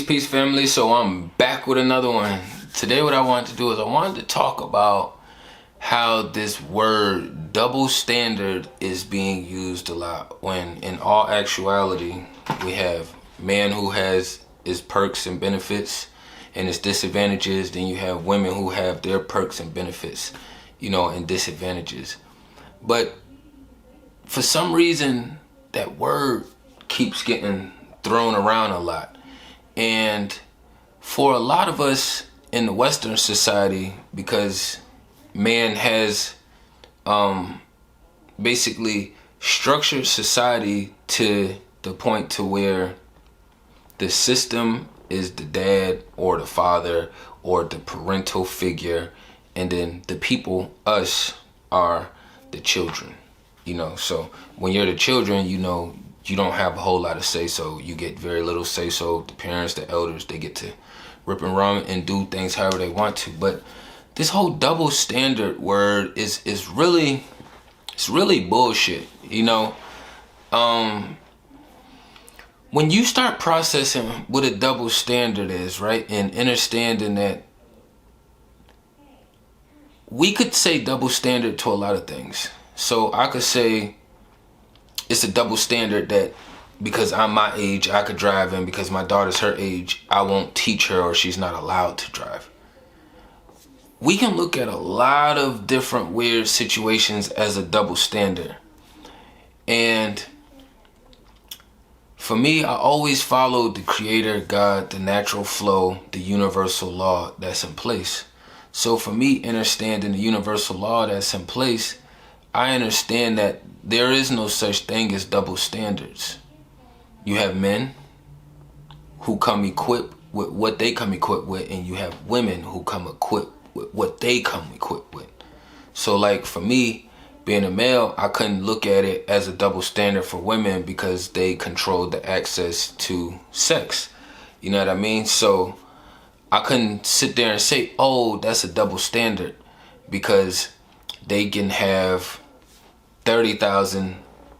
Peace, family. So I'm back with another one. Today what I wanted to do is I wanted to talk about how this word double standard is being used a lot, when in all actuality we have man who has his perks and benefits and his disadvantages, then you have women who have their perks and benefits, and disadvantages. But for some reason that word keeps getting thrown around a lot. And for a lot of us in the Western society, because man has basically structured society to the point to where the system is the dad or the father or the parental figure, and then the people, us, are the children. So when you're the children, you don't have a whole lot of say-so. You get very little say-so. The parents, the elders, they get to rip and run and do things however they want to. But this whole double standard word is really bullshit. When you start processing what a double standard is, right, and understanding that we could say double standard to a lot of things. So I could say it's a double standard that because I'm my age, I could drive, and because my daughter's her age, I won't teach her or she's not allowed to drive. We can look at a lot of different weird situations as a double standard. And for me, I always followed the creator, God, the natural flow, the universal law that's in place. So for me, understanding the universal law that's in place, I understand that there is no such thing as double standards. You have men who come equipped with what they come equipped with, and you have women who come equipped with what they come equipped with. So like for me, being a male, I couldn't look at it as a double standard for women because they control the access to sex. You know what I mean? So I couldn't sit there and say, oh, that's a double standard because they can have 30,000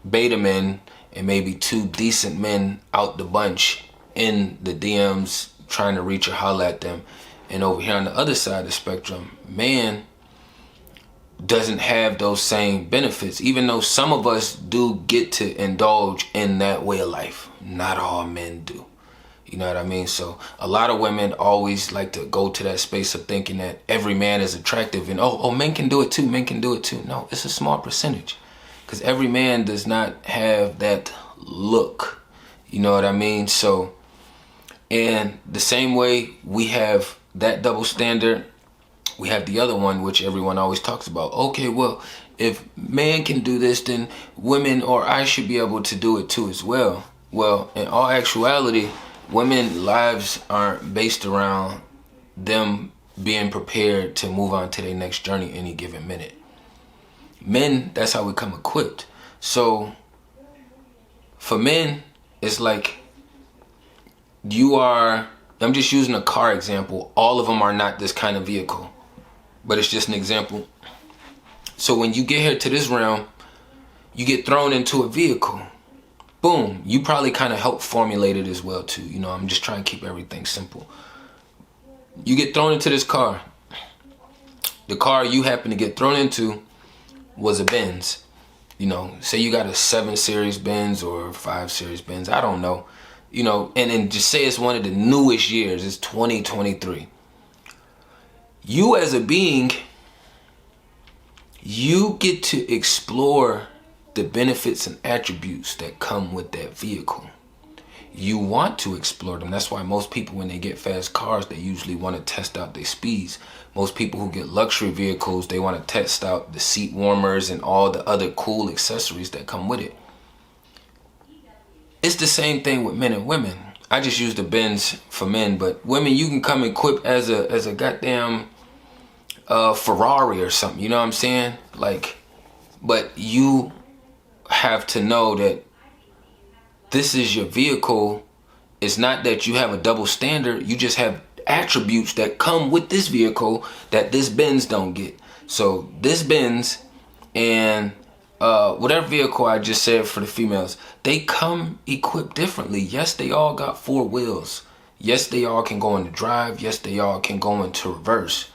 beta men and maybe 2 decent men out the bunch in the DMs trying to reach or holler at them. And over here on the other side of the spectrum, man doesn't have those same benefits, even though some of us do get to indulge in that way of life. Not all men do. You know what I mean? So a lot of women always like to go to that space of thinking that every man is attractive and oh, men can do it too, men can do it too. No, it's a small percentage. Because every man does not have that look. You know what I mean? So, and the same way we have that double standard, we have the other one, which everyone always talks about. Okay, well, if man can do this, then women or I should be able to do it too as well. Well, in all actuality, women's lives aren't based around them being prepared to move on to their next journey any given minute. Men, that's how we come equipped. So for men, it's like I'm just using a car example. All of them are not this kind of vehicle, but it's just an example. So when you get here to this realm, you get thrown into a vehicle. Boom, you probably kind of help formulate it as well too. I'm just trying to keep everything simple. You get thrown into this car. The car you happen to get thrown into was a Benz. Say you got a 7 Series Benz or 5 Series Benz, I don't know. And then just say it's one of the newest years, it's 2023. You as a being, you get to explore the benefits and attributes that come with that vehicle. You want to explore them. That's why most people, when they get fast cars, they usually want to test out their speeds. Most people who get luxury vehicles, they want to test out the seat warmers and all the other cool accessories that come with it. It's the same thing with men and women. I just use the Benz for men, but women, you can come equipped as a goddamn Ferrari or something. You know what I'm saying? But you have to know that this is your vehicle. It's not that you have a double standard. You just have attributes that come with this vehicle that this Benz don't get. So this Benz and whatever vehicle I just said for the females, they come equipped differently. Yes, they all got 4 wheels. Yes, they all can go into drive. Yes, they all can go into reverse.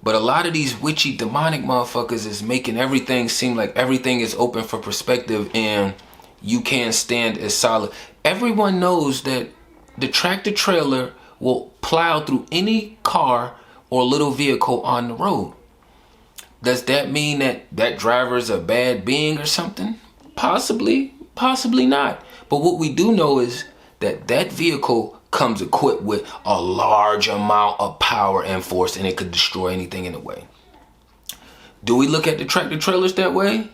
But a lot of these witchy, demonic motherfuckers is making everything seem like everything is open for perspective and you can't stand as solid. Everyone knows that the tractor trailer will plow through any car or little vehicle on the road. Does that mean that that driver is a bad being or something? Possibly, possibly not. But what we do know is that that vehicle comes equipped with a large amount of power and force, and it could destroy anything in the way. Do we look at the tractor trailers that way?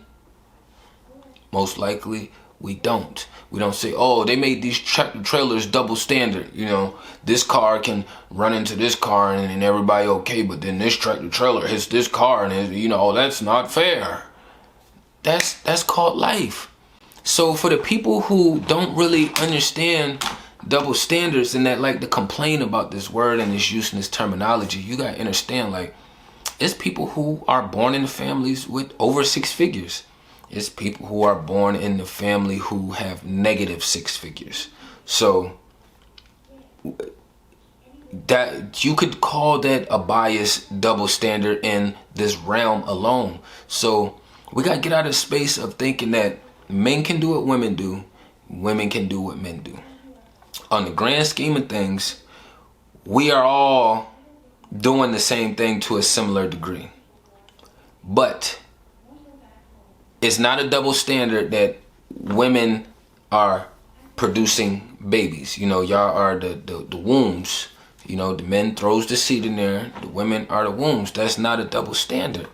Most likely we don't. We don't say, oh, they made these tractor trailers double standard. You know, this car can run into this car and everybody okay, but then this tractor trailer hits this car and, you know, that's not fair. That's called life. So for the people who don't really understand double standards and that like to complain about this word and this use and this terminology, you gotta understand, like, it's people who are born in families with over 6 figures. It's people who are born in the family who have negative 6 figures. So that you could call that a biased double standard in this realm alone. So we gotta get out of the space of thinking that men can do what women do, women can do what men do. On the grand scheme of things, we are all doing the same thing to a similar degree. But it's not a double standard that women are producing babies. You know, y'all are the wombs. You know, the men throws the seed in there, the women are the wombs. That's not a double standard.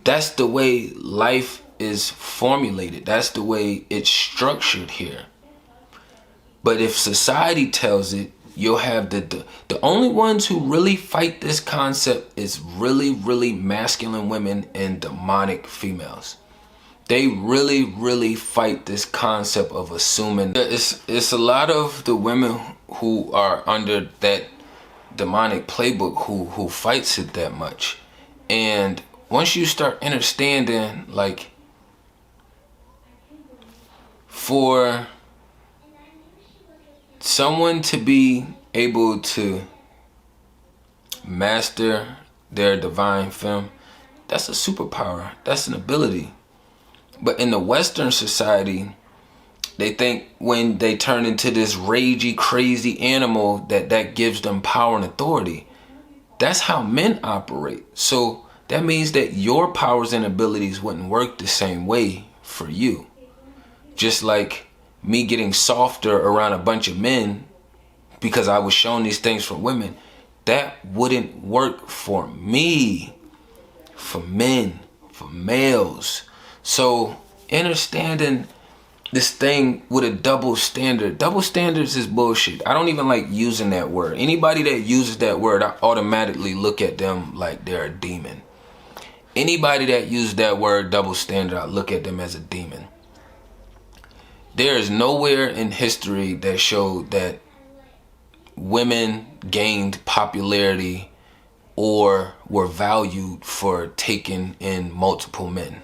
That's the way life is formulated. That's the way it's structured here. But if society tells it, you'll have the only ones who really fight this concept is really masculine women and demonic females. They really fight this concept of assuming. It's a lot of the women who are under that demonic playbook who fights it that much. And once you start understanding, like, for someone to be able to master their divine femme, that's a superpower. That's an ability. But in the Western society, they think when they turn into this ragey, crazy animal that gives them power and authority. That's how men operate. So that means that your powers and abilities wouldn't work the same way for you. Just like me getting softer around a bunch of men because I was shown these things from women, that wouldn't work for me, for men, for males. So understanding this thing with a double standard. Double standards is bullshit. I don't even like using that word. Anybody that uses that word, I automatically look at them like they're a demon. Anybody that uses that word double standard, I look at them as a demon. There is nowhere in history that showed that women gained popularity or were valued for taking in multiple men.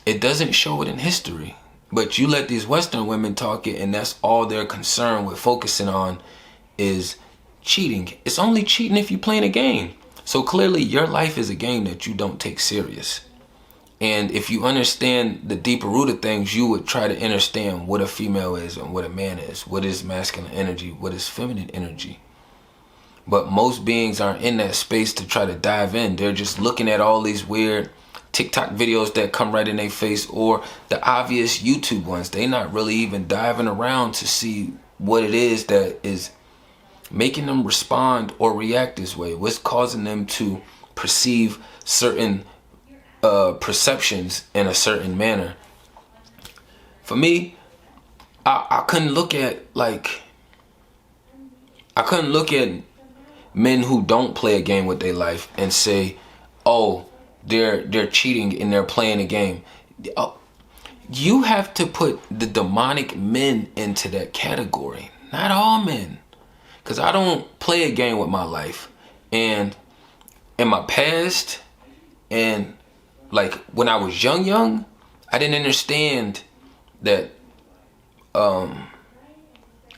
It doesn't show it in history. But you let these Western women talk it, and that's all they're concerned with focusing on is cheating. It's only cheating if you're playing a game. So clearly your life is a game that you don't take serious. And if you understand the deeper root of things, you would try to understand what a female is and what a man is. What is masculine energy? What is feminine energy? But most beings aren't in that space to try to dive in. They're just looking at all these weird TikTok videos that come right in their face, or the obvious YouTube ones. They're not really even diving around to see what it is that is making them respond or react this way. What's causing them to perceive certain perceptions in a certain manner. For me, I couldn't look at men who don't play a game with their life and say, oh, they're cheating and they're playing a game. You have to put the demonic men into that category. Not all men. Because I don't play a game with my life. And in my past, and like when I was young, I didn't understand that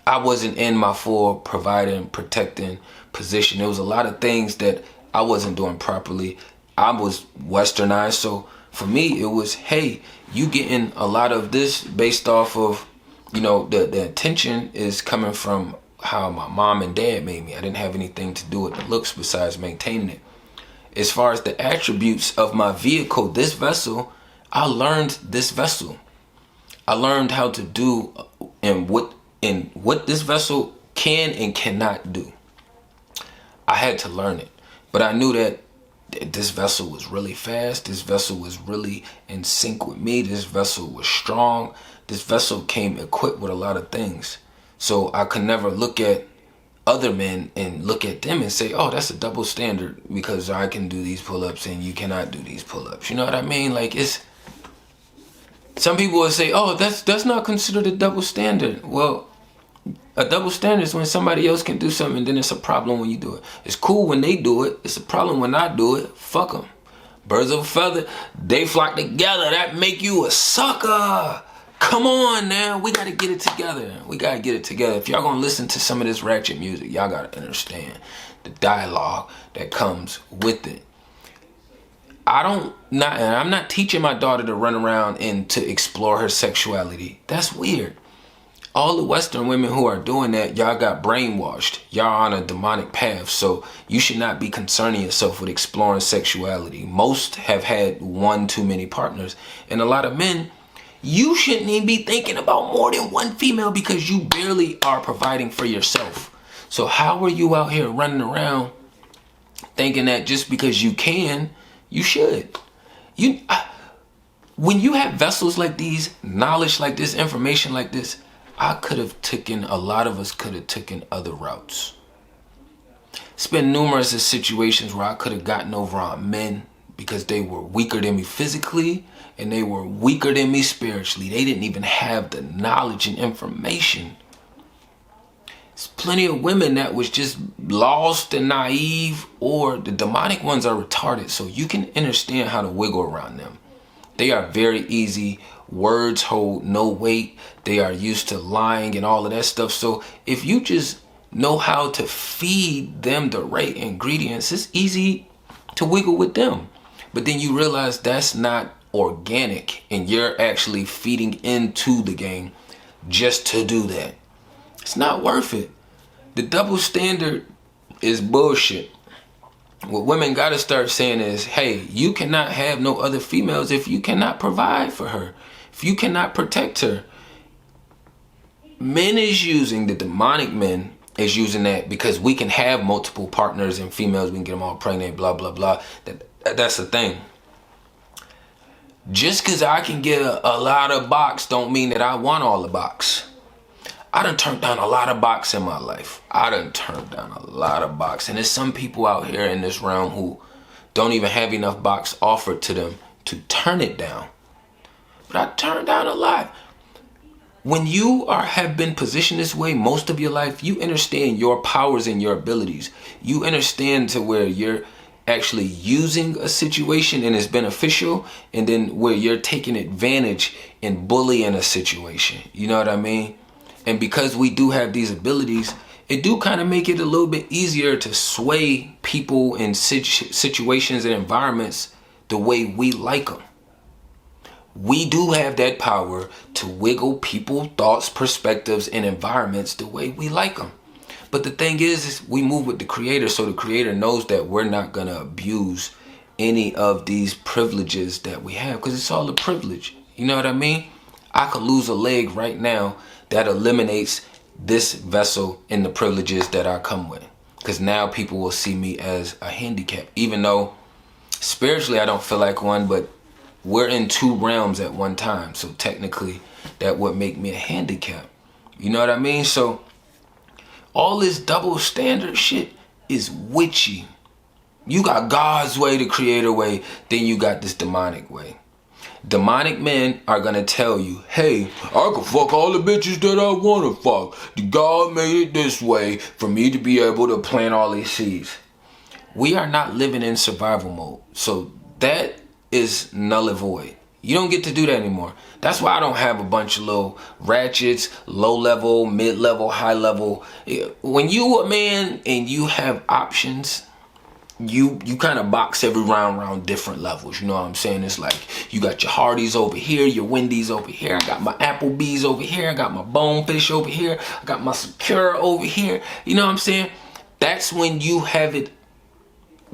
I wasn't in my full providing, protecting position. There was a lot of things that I wasn't doing properly. I was westernized. So for me, it was, hey, you getting a lot of this based off of, the attention is coming from how my mom and dad made me. I didn't have anything to do with the looks besides maintaining it. As far as the attributes of my vehicle, this vessel, I learned this vessel. I learned how to do and what this vessel can and cannot do. I had to learn it. But I knew that this vessel was really fast. This vessel was really in sync with me. This vessel was strong. This vessel came equipped with a lot of things. So I could never look at other men and look at them and say, oh, that's a double standard because I can do these pull-ups and you cannot do these pull-ups. You know what I mean? Like, some people will say, oh, that's not considered a double standard. Well, a double standard is when somebody else can do something and then it's a problem when you do it. It's cool when they do it. It's a problem when I do it. Fuck them. Birds of a feather, they flock together. That make you a sucker. Come on now. We got to get it together. We got to get it together. If y'all going to listen to some of this ratchet music, y'all got to understand the dialogue that comes with it. I'm not teaching my daughter to run around and to explore her sexuality. That's weird. All the Western women who are doing that, y'all got brainwashed. Y'all on a demonic path. So you should not be concerning yourself with exploring sexuality. Most have had one too many partners. And a lot of men, you shouldn't even be thinking about more than one female because you barely are providing for yourself. So how are you out here running around thinking that just because you can, you should? When you have vessels like these, knowledge like this, information like this, a lot of us could have taken other routes. It's been numerous of situations where I could have gotten over on men because they were weaker than me physically and they were weaker than me spiritually. They didn't even have the knowledge and information. There's plenty of women that was just lost and naive, or the demonic ones are retarded, so you can understand how to wiggle around them. They are very easy. Words hold no weight. They are used to lying and all of that stuff. So if you just know how to feed them the right ingredients, it's easy to wiggle with them. But then you realize that's not organic and you're actually feeding into the game just to do that. It's not worth it. The double standard is bullshit. What women got to start saying is, hey, you cannot have no other females if you cannot provide for her, if you cannot protect her. Men is using, the demonic men is using that because we can have multiple partners and females, we can get them all pregnant, blah, blah, blah. That's the thing. Just because I can get a lot of box don't mean that I want all the box. I done turned down a lot of box in my life. And there's some people out here in this realm who don't even have enough box offered to them to turn it down. But I turned down a lot. When you have been positioned this way most of your life, you understand your powers and your abilities. You understand to where you're actually using a situation and it's beneficial, and then where you're taking advantage and bullying a situation. You know what I mean? And because we do have these abilities, it do kind of make it a little bit easier to sway people in situations and environments the way we like them. We do have that power to wiggle people, thoughts, perspectives, and environments the way we like them. But the thing is we move with the Creator, so the Creator knows that we're not going to abuse any of these privileges that we have, because it's all a privilege. You know what I mean? I could lose a leg right now. That eliminates this vessel and the privileges that I come with. Because now people will see me as a handicap. Even though spiritually I don't feel like one, but we're in two realms at one time. So technically that would make me a handicap. You know what I mean? So all this double standard shit is witchy. You got God's way, the Creator way, then you got this demonic way. Demonic men are going to tell you, hey, I can fuck all the bitches that I want to fuck. God made it this way for me to be able to plant all these seeds. We are not living in survival mode. So that is null and void. You don't get to do that anymore. That's why I don't have a bunch of little ratchets, low level, mid level, high level. When you a man and you have options, you kind of box every round around different levels. You know what I'm saying? It's like you got your Hardys over here, your Wendy's over here. I got my Applebee's over here. I got my Bonefish over here. I got my Secure over here. You know what I'm saying? That's when you have it.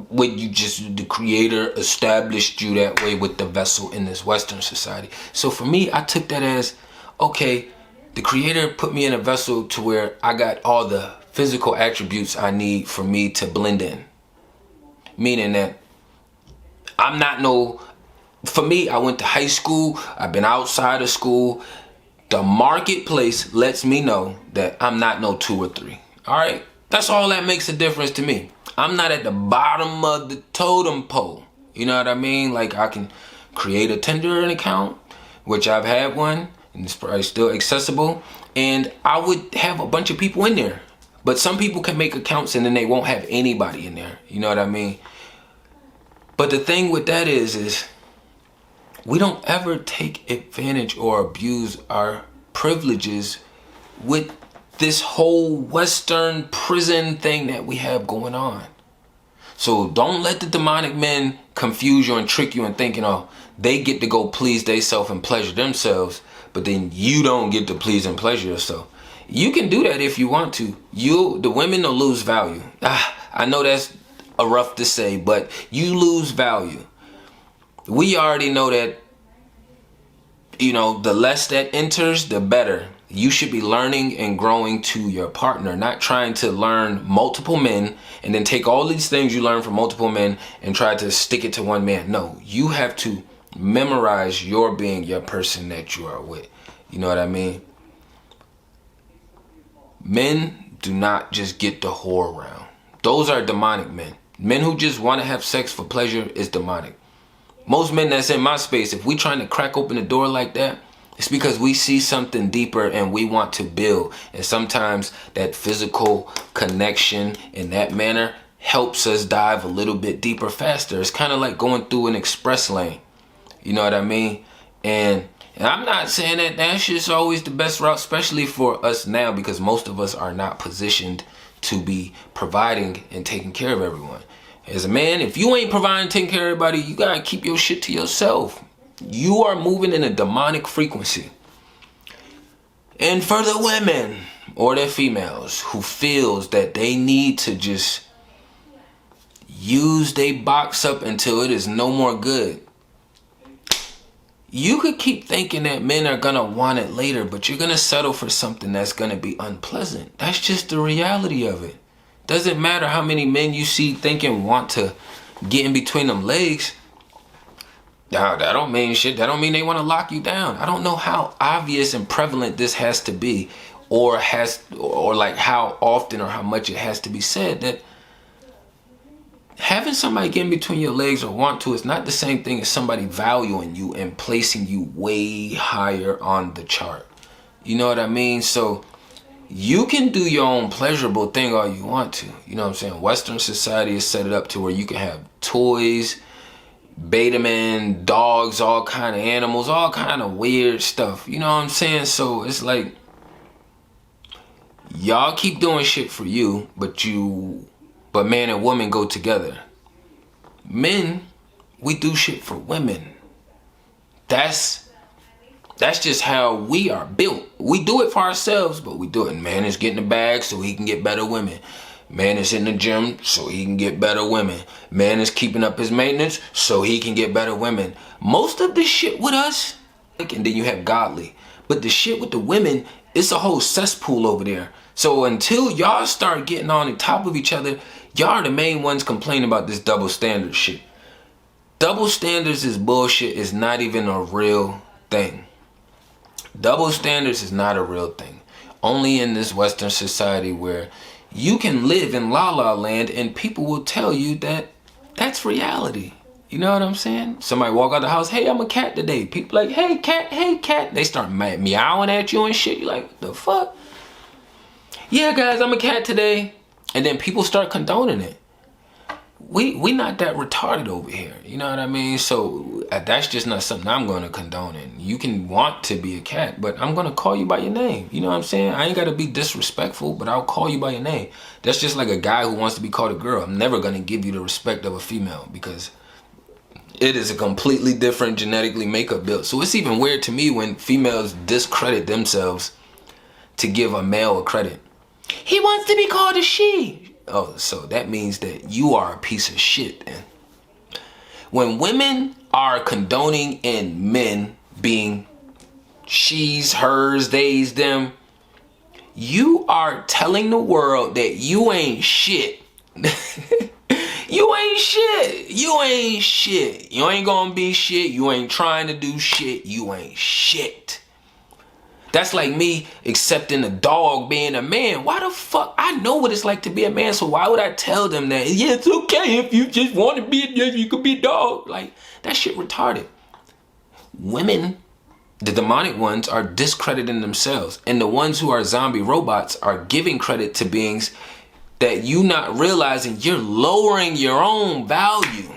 When you just, the creator established you that way with the vessel in this Western society. So for me, I took that as, okay, the creator put me in a vessel to where I got all the physical attributes I need for me to blend in. Meaning that I'm not for me, I went to high school, I've been outside of school. The marketplace lets me know that I'm not no 2 or 3. All right? That's all that makes a difference to me. I'm not at the bottom of the totem pole. You know what I mean? Like, I can create a Tinder account, which I've had one, and it's probably still accessible. And I would have a bunch of people in there. But some people can make accounts and then they won't have anybody in there. You know what I mean? But the thing with that is we don't ever take advantage or abuse our privileges with this whole Western prison thing that we have going on. So don't let the demonic men confuse you and trick you in thinking, oh, they get to go please themselves and pleasure themselves, but then you don't get to please and pleasure yourself. You can do that if you want to. The women will lose value. I know that's rough to say, but you lose value. We already know that, you know, the less that enters, the better. You should be learning and growing to your partner, not trying to learn multiple men and then take all these things you learn from multiple men and try to stick it to one man. No, you have to memorize your being, your person that you are with. You know what I mean? Men do not just get the whore around. Those are demonic men. Men who just want to have sex for pleasure is demonic. Most men that's in my space, if we trying to crack open the door like that, it's because we see something deeper and we want to build. And sometimes that physical connection in that manner helps us dive a little bit deeper faster. It's kind of like going through an express lane. You know what I mean? And I'm not saying that that's just always the best route, especially for us now, because most of us are not positioned to be providing and taking care of everyone. As a man, if you ain't providing, taking care of everybody, you gotta keep your shit to yourself. You are moving in a demonic frequency. And for the women or the females who feels that they need to just use their box up until it is no more good, you could keep thinking that men are gonna want it later, but you're gonna settle for something that's gonna be unpleasant. That's just the reality of it. Doesn't matter how many men you see thinking want to get in between them legs. Now, that don't mean shit. That don't mean they want to lock you down. I don't know how obvious and prevalent this has to be, or like how often or how much it has to be said that having somebody get in between your legs or want to is not the same thing as somebody valuing you and placing you way higher on the chart. You know what I mean? So you can do your own pleasurable thing all you want to. You know what I'm saying? Western society is set it up to where you can have toys, beta men, dogs, all kind of animals, all kind of weird stuff. You know what I'm saying? So it's like, y'all keep doing shit for you, but man and woman go together. Men, we do shit for women. That's just how we are built. We do it for ourselves, but we do it. Man is getting the bag so he can get better women. Man is in the gym so he can get better women. Man is keeping up his maintenance so he can get better women. Most of the shit with us, and then you have godly. But the shit with the women, it's a whole cesspool over there. So until y'all start getting on top of each other, y'all are the main ones complaining about this double standard shit. Double standards is bullshit. It's not even a real thing. Double standards is not a real thing. Only in this Western society where you can live in La La Land and people will tell you that that's reality. You know what I'm saying? Somebody walk out the house, hey, I'm a cat today. People like, hey, cat, hey, cat. They start meowing at you and shit. You're like, what the fuck? Yeah, guys, I'm a cat today. And then people start condoning it. we not that retarded over here. You know what I mean? So that's just not something I'm going to condone. And you can want to be a cat, but I'm going to call you by your name. You know what I'm saying? I ain't got to be disrespectful, but I'll call you by your name. That's just like a guy who wants to be called a girl. I'm never going to give you the respect of a female because it is a completely different genetically makeup built. So it's even weird to me when females discredit themselves to give a male a credit. He wants to be called a she. Oh, so that means that you are a piece of shit. And when women are condoning in men being she's, hers, they's, them, you are telling the world that you ain't shit. You ain't shit. You ain't shit. You ain't gonna be shit. You ain't trying to do shit. You ain't shit. That's like me accepting a dog being a man. Why the fuck? I know what it's like to be a man, so why would I tell them that? Yeah, it's okay if you just want to be a dog, you could be a dog. Like, that shit retarded. Women, the demonic ones, are discrediting themselves. And the ones who are zombie robots are giving credit to beings that you not realizing you're lowering your own value.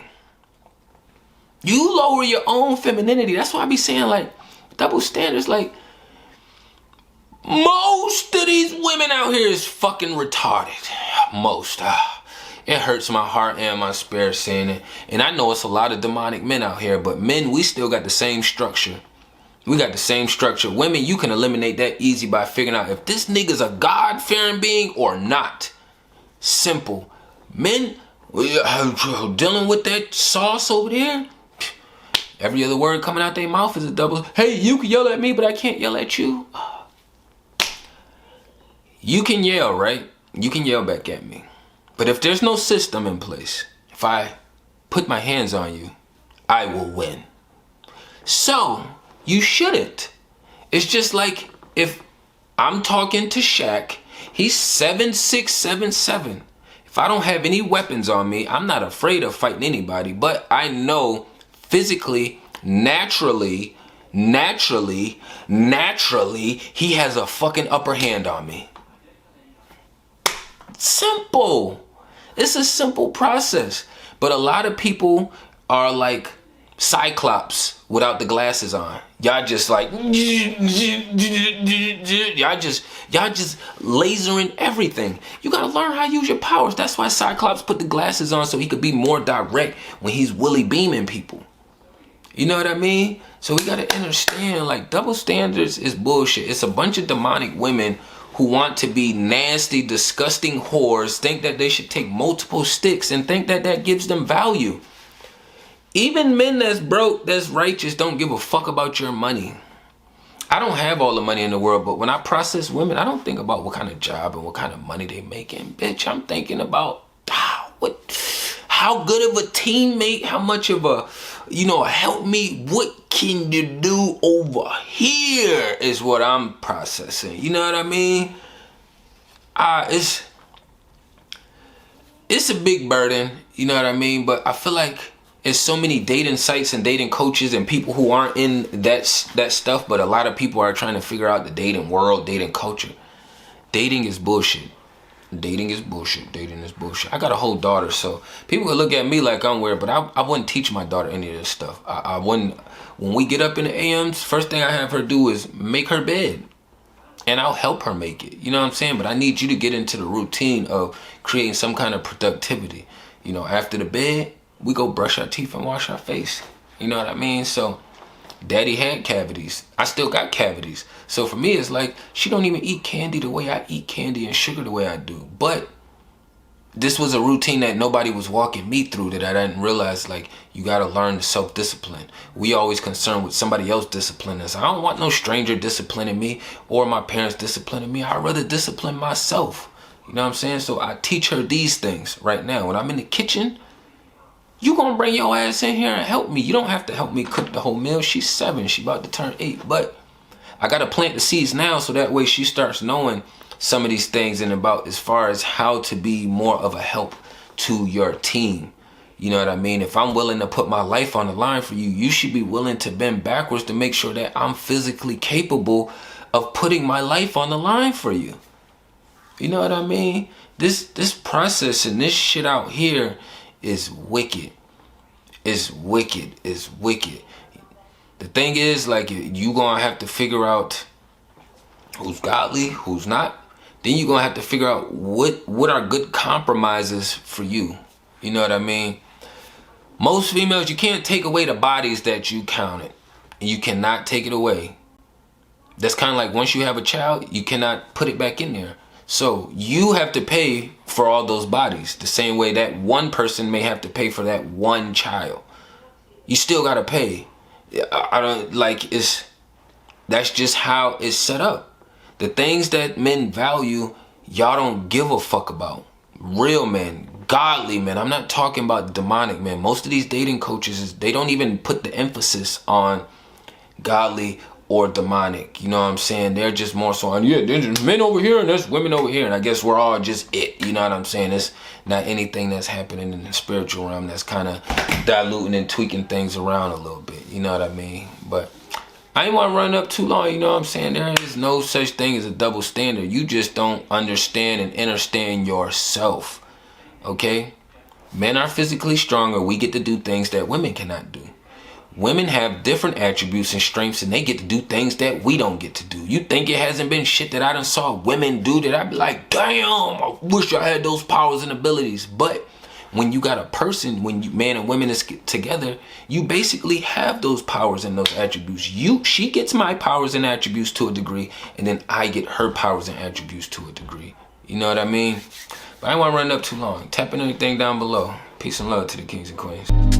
You lower your own femininity. That's why I be saying, like, double standards, like, most of these women out here is fucking retarded. Most. It hurts my heart and my spirit saying it. And I know it's a lot of demonic men out here, but men, we still got the same structure. We got the same structure. Women, you can eliminate that easy by figuring out if this nigga's a God-fearing being or not. Simple. Men, dealing with that sauce over there, every other word coming out their mouth is a double. Hey, you can yell at me, but I can't yell at you. You can yell, right? You can yell back at me. But if there's no system in place, if I put my hands on you, I will win. So, you shouldn't. It's just like if I'm talking to Shaq, he's 7'6", 7'7". If I don't have any weapons on me, I'm not afraid of fighting anybody, but I know physically, naturally, he has a fucking upper hand on me. Simple. It's a simple process. But a lot of people are like Cyclops without the glasses on. Y'all just like, y'all just lasering everything. You gotta learn how to use your powers. That's why Cyclops put the glasses on, so he could be more direct when he's willy beaming people. You know what I mean? So we gotta understand, like, double standards is bullshit. It's a bunch of demonic women who want to be nasty, disgusting whores, think that they should take multiple sticks and think that that gives them value. Even men that's broke, that's righteous, don't give a fuck about your money. I don't have all the money in the world, but when I process women, I don't think about what kind of job and what kind of money they making. Bitch, I'm thinking about how good of a teammate, how much of a, help me, what can you do over here is what I'm processing. You know what I mean? It's a big burden, you know what I mean? But I feel like there's so many dating sites and dating coaches and people who aren't in that stuff, but a lot of people are trying to figure out the dating world, dating culture. Dating is bullshit. Dating is bullshit. Dating is bullshit. I got a whole daughter, so people could look at me like I'm weird, but I wouldn't teach my daughter any of this stuff. I wouldn't. When we get up in the AMs, first thing I have her do is make her bed. And I'll help her make it. You know what I'm saying? But I need you to get into the routine of creating some kind of productivity. After the bed, we go brush our teeth and wash our face. You know what I mean? So daddy had cavities. I still got cavities. So for me, it's like she don't even eat candy the way I eat candy and sugar the way I do. But this was a routine that nobody was walking me through that I didn't realize, like, you got to learn the self-discipline. We always concerned with somebody else disciplining us. I don't want no stranger disciplining me or my parents disciplining me. I'd rather discipline myself. You know what I'm saying? So I teach her these things right now. When I'm in the kitchen, you gonna bring your ass in here and help me. You don't have to help me cook the whole meal. She's 7. She about to turn 8. But I got to plant the seeds now so that way she starts knowing some of these things and about as far as how to be more of a help to your team. You know what I mean? If I'm willing to put my life on the line for you, you should be willing to bend backwards to make sure that I'm physically capable of putting my life on the line for you. You know what I mean? This process and this shit out here is wicked. It's wicked. It's wicked. The thing is, like, you gonna have to figure out who's godly, who's not. Then you're gonna have to figure out what are good compromises for you. You know what I mean? Most females, you can't take away the bodies that you counted. You cannot take it away. That's kind of like once you have a child, you cannot put it back in there. So you have to pay for all those bodies the same way that one person may have to pay for that one child. You still gotta pay. I don't like that's just how it's set up. The things that men value, y'all don't give a fuck about. Real men, godly men. I'm not talking about demonic men. Most of these dating coaches, they don't even put the emphasis on godly or demonic. You know what I'm saying? They're just more so on, yeah, there's men over here and there's women over here. And I guess we're all just it. You know what I'm saying? It's not anything that's happening in the spiritual realm that's kind of diluting and tweaking things around a little bit. You know what I mean? But I ain't want to run up too long. You know what I'm saying? There is no such thing as a double standard. You just don't understand and understand yourself. Okay? Men are physically stronger. We get to do things that women cannot do. Women have different attributes and strengths, and they get to do things that we don't get to do. You think it hasn't been shit that I done saw women do that I'd be like, damn, I wish I had those powers and abilities. But when you got a person, when you man and women is together, you basically have those powers and those attributes. She gets my powers and attributes to a degree, and then I get her powers and attributes to a degree. You know what I mean? But I don't want to run up too long. Tap in anything down below. Peace and love to the kings and queens.